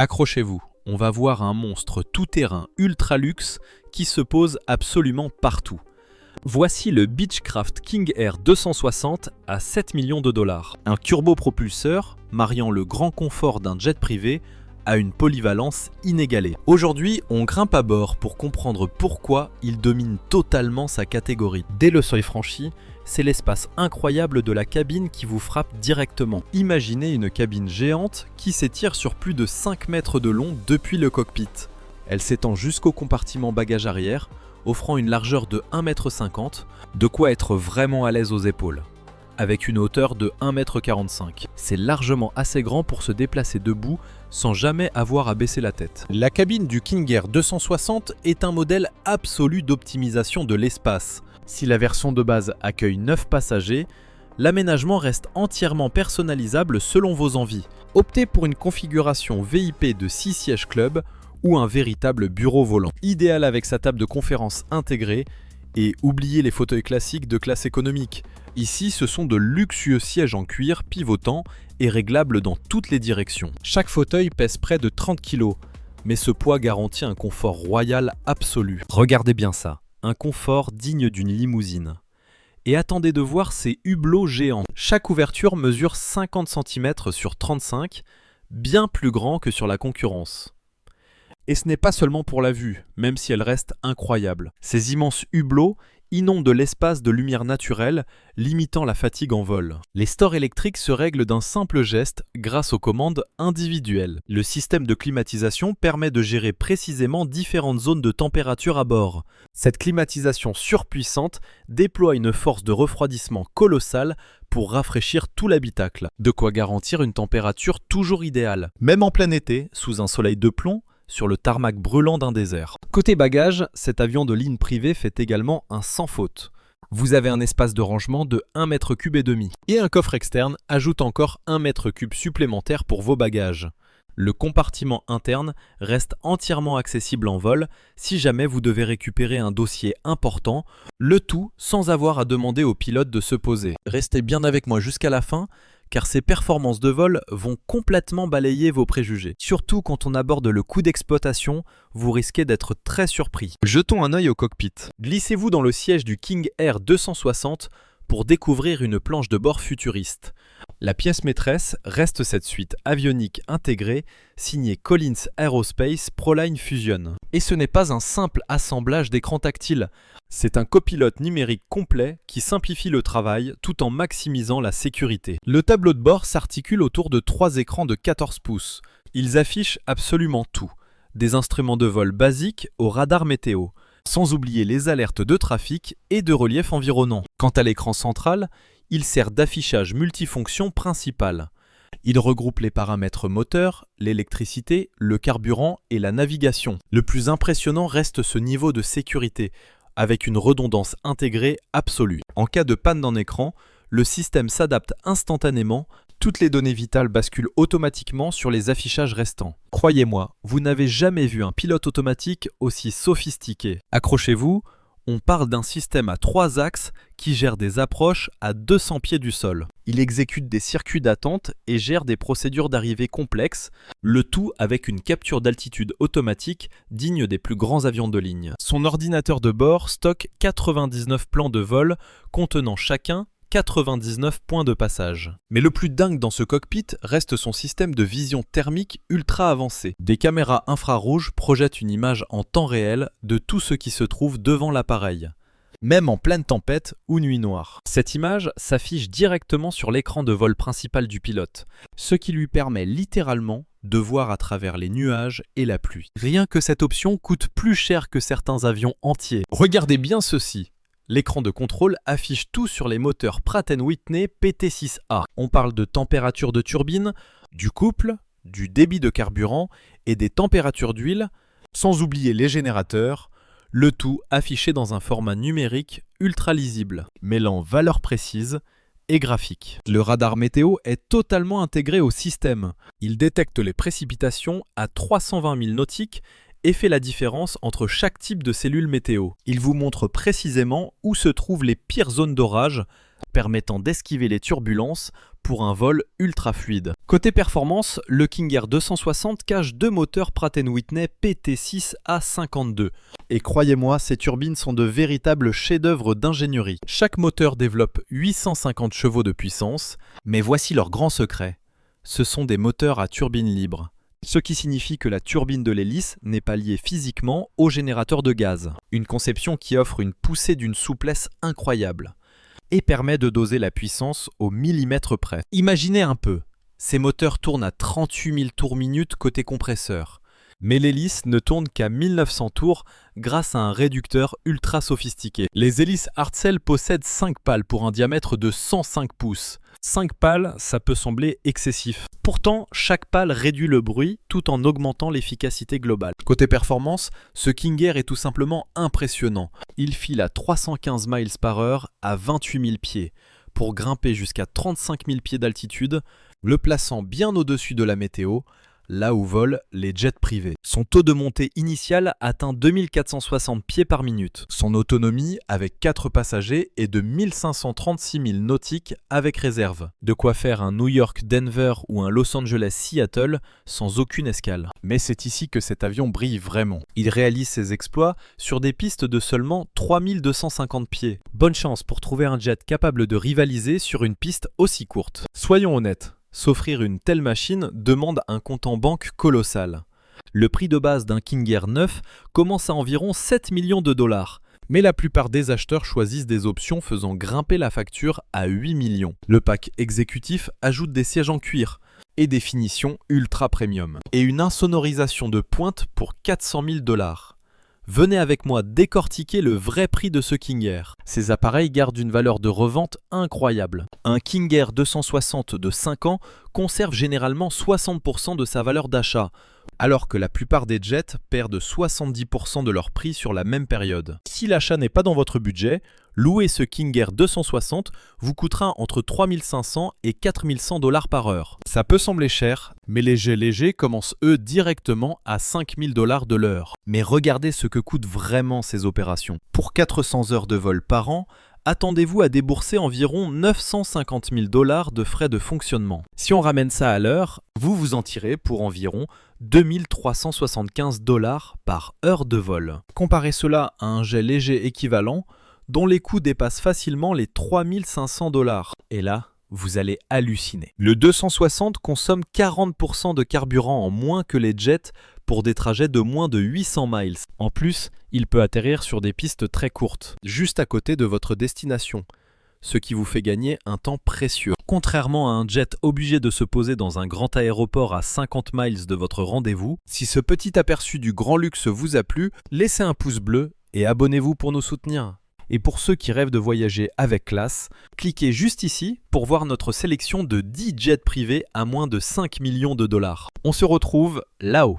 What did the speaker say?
Accrochez-vous, on va voir un monstre tout-terrain ultra luxe qui se pose absolument partout. Voici le Beechcraft King Air 260 à 7 millions de dollars. Un turbopropulseur mariant le grand confort d'un jet privé à une polyvalence inégalée. Aujourd'hui, on grimpe à bord pour comprendre pourquoi il domine totalement sa catégorie. Dès le seuil franchi, c'est l'espace incroyable de la cabine qui vous frappe directement. Imaginez une cabine géante qui s'étire sur plus de 5 mètres de long depuis le cockpit. Elle s'étend jusqu'au compartiment bagage arrière, offrant une largeur de 1,50 m, de quoi être vraiment à l'aise aux épaules. Avec une hauteur de 1,45 m. C'est largement assez grand pour se déplacer debout sans jamais avoir à baisser la tête. La cabine du King Air 260 est un modèle absolu d'optimisation de l'espace. Si la version de base accueille 9 passagers, l'aménagement reste entièrement personnalisable selon vos envies. Optez pour une configuration VIP de 6 sièges club ou un véritable bureau volant. Idéal avec sa table de conférence intégrée et oubliez les fauteuils classiques de classe économique. Ici, ce sont de luxueux sièges en cuir pivotants et réglables dans toutes les directions. Chaque fauteuil pèse près de 30 kg, mais ce poids garantit un confort royal absolu. Regardez bien ça, un confort digne d'une limousine. Et attendez de voir ces hublots géants. Chaque ouverture mesure 50 cm sur 35, bien plus grand que sur la concurrence. Et ce n'est pas seulement pour la vue, même si elle reste incroyable. Ces immenses hublots inondent l'espace de lumière naturelle, limitant la fatigue en vol. Les stores électriques se règlent d'un simple geste grâce aux commandes individuelles. Le système de climatisation permet de gérer précisément différentes zones de température à bord. Cette climatisation surpuissante déploie une force de refroidissement colossale pour rafraîchir tout l'habitacle, de quoi garantir une température toujours idéale. Même en plein été, sous un soleil de plomb, sur le tarmac brûlant d'un désert. Côté bagages, cet avion de ligne privée fait également un sans faute. Vous avez un espace de rangement de 1,5 m et un coffre externe ajoute encore 1 m3 supplémentaire pour vos bagages. Le compartiment interne reste entièrement accessible en vol si jamais vous devez récupérer un dossier important, le tout sans avoir à demander au pilote de se poser. Restez bien avec moi jusqu'à la fin, car ces performances de vol vont complètement balayer vos préjugés. Surtout quand on aborde le coût d'exploitation, vous risquez d'être très surpris. Jetons un œil au cockpit. Glissez-vous dans le siège du King Air 260 pour découvrir une planche de bord futuriste. La pièce maîtresse reste cette suite avionique intégrée signée Collins Aerospace Proline Fusion. Et ce n'est pas un simple assemblage d'écrans tactiles, c'est un copilote numérique complet qui simplifie le travail tout en maximisant la sécurité. Le tableau de bord s'articule autour de 3 écrans de 14 pouces. Ils affichent absolument tout, des instruments de vol basiques au radar météo, sans oublier les alertes de trafic et de relief environnant. Quant à l'écran central, il sert d'affichage multifonction principal. Il regroupe les paramètres moteur, l'électricité, le carburant et la navigation. Le plus impressionnant reste ce niveau de sécurité, avec une redondance intégrée absolue. En cas de panne d'un écran, le système s'adapte instantanément, toutes les données vitales basculent automatiquement sur les affichages restants. Croyez-moi, vous n'avez jamais vu un pilote automatique aussi sophistiqué. Accrochez-vous, on parle d'un système à 3 axes qui gère des approches à 200 pieds du sol. Il exécute des circuits d'attente et gère des procédures d'arrivée complexes, le tout avec une capture d'altitude automatique digne des plus grands avions de ligne. Son ordinateur de bord stocke 99 plans de vol contenant chacun 99 points de passage. Mais le plus dingue dans ce cockpit reste son système de vision thermique ultra avancé. Des caméras infrarouges projettent une image en temps réel de tout ce qui se trouve devant l'appareil, même en pleine tempête ou nuit noire. Cette image s'affiche directement sur l'écran de vol principal du pilote, ce qui lui permet littéralement de voir à travers les nuages et la pluie. Rien que cette option coûte plus cher que certains avions entiers. Regardez bien ceci. L'écran de contrôle affiche tout sur les moteurs Pratt & Whitney PT6A. On parle de température de turbine, du couple, du débit de carburant et des températures d'huile, sans oublier les générateurs, le tout affiché dans un format numérique ultra lisible, mêlant valeurs précises et graphiques. Le radar météo est totalement intégré au système. Il détecte les précipitations à 320 000 nautiques et fait la différence entre chaque type de cellule météo. Il vous montre précisément où se trouvent les pires zones d'orage, permettant d'esquiver les turbulences pour un vol ultra fluide. Côté performance, le King Air 260 cache deux moteurs Pratt & Whitney PT6A52. Et croyez-moi, ces turbines sont de véritables chefs-d'œuvre d'ingénierie. Chaque moteur développe 850 chevaux de puissance, mais voici leur grand secret. Ce sont des moteurs à turbine libre. Ce qui signifie que la turbine de l'hélice n'est pas liée physiquement au générateur de gaz. Une conception qui offre une poussée d'une souplesse incroyable et permet de doser la puissance au millimètre près. Imaginez un peu, ces moteurs tournent à 38 000 tours minute côté compresseur. Mais l'hélice ne tourne qu'à 1900 tours grâce à un réducteur ultra sophistiqué. Les hélices Hartzell possèdent 5 pales pour un diamètre de 105 pouces. 5 pales, ça peut sembler excessif. Pourtant, chaque pale réduit le bruit tout en augmentant l'efficacité globale. Côté performance, ce King Air est tout simplement impressionnant. Il file à 315 miles par heure à 28 000 pieds pour grimper jusqu'à 35 000 pieds d'altitude, le plaçant bien au-dessus de la météo, là où volent les jets privés. Son taux de montée initial atteint 2460 pieds par minute. Son autonomie avec 4 passagers est de 1536 000 nautiques avec réserve. De quoi faire un New York-Denver ou un Los Angeles-Seattle sans aucune escale. Mais c'est ici que cet avion brille vraiment. Il réalise ses exploits sur des pistes de seulement 3250 pieds. Bonne chance pour trouver un jet capable de rivaliser sur une piste aussi courte. Soyons honnêtes. S'offrir une telle machine demande un compte en banque colossal. Le prix de base d'un King Air 9 commence à environ 7 millions de dollars, mais la plupart des acheteurs choisissent des options faisant grimper la facture à 8 millions. Le pack exécutif ajoute des sièges en cuir et des finitions ultra premium, et une insonorisation de pointe pour 400 000 dollars. Venez avec moi décortiquer le vrai prix de ce King Air. Ces appareils gardent une valeur de revente incroyable. Un King Air 260 de 5 ans conserve généralement 60% de sa valeur d'achat, alors que la plupart des jets perdent 70% de leur prix sur la même période. Si l'achat n'est pas dans votre budget, louer ce King Air 260 vous coûtera entre 3 500 et 4 100 dollars par heure. Ça peut sembler cher, mais les jets légers commencent eux directement à 5 000 dollars de l'heure. Mais regardez ce que coûtent vraiment ces opérations. Pour 400 heures de vol par an, attendez-vous à débourser environ 950 000 dollars de frais de fonctionnement. Si on ramène ça à l'heure, vous vous en tirez pour environ 2375 dollars par heure de vol. Comparez cela à un jet léger équivalent dont les coûts dépassent facilement les 3500 dollars. Et là, vous allez halluciner. Le 260 consomme 40% de carburant en moins que les jets pour des trajets de moins de 800 miles. En plus, il peut atterrir sur des pistes très courtes, juste à côté de votre destination, ce qui vous fait gagner un temps précieux. Contrairement à un jet obligé de se poser dans un grand aéroport à 50 miles de votre rendez-vous, si ce petit aperçu du grand luxe vous a plu, laissez un pouce bleu et abonnez-vous pour nous soutenir. Et pour ceux qui rêvent de voyager avec classe, cliquez juste ici pour voir notre sélection de 10 jets privés à moins de 5 millions de dollars. On se retrouve là-haut.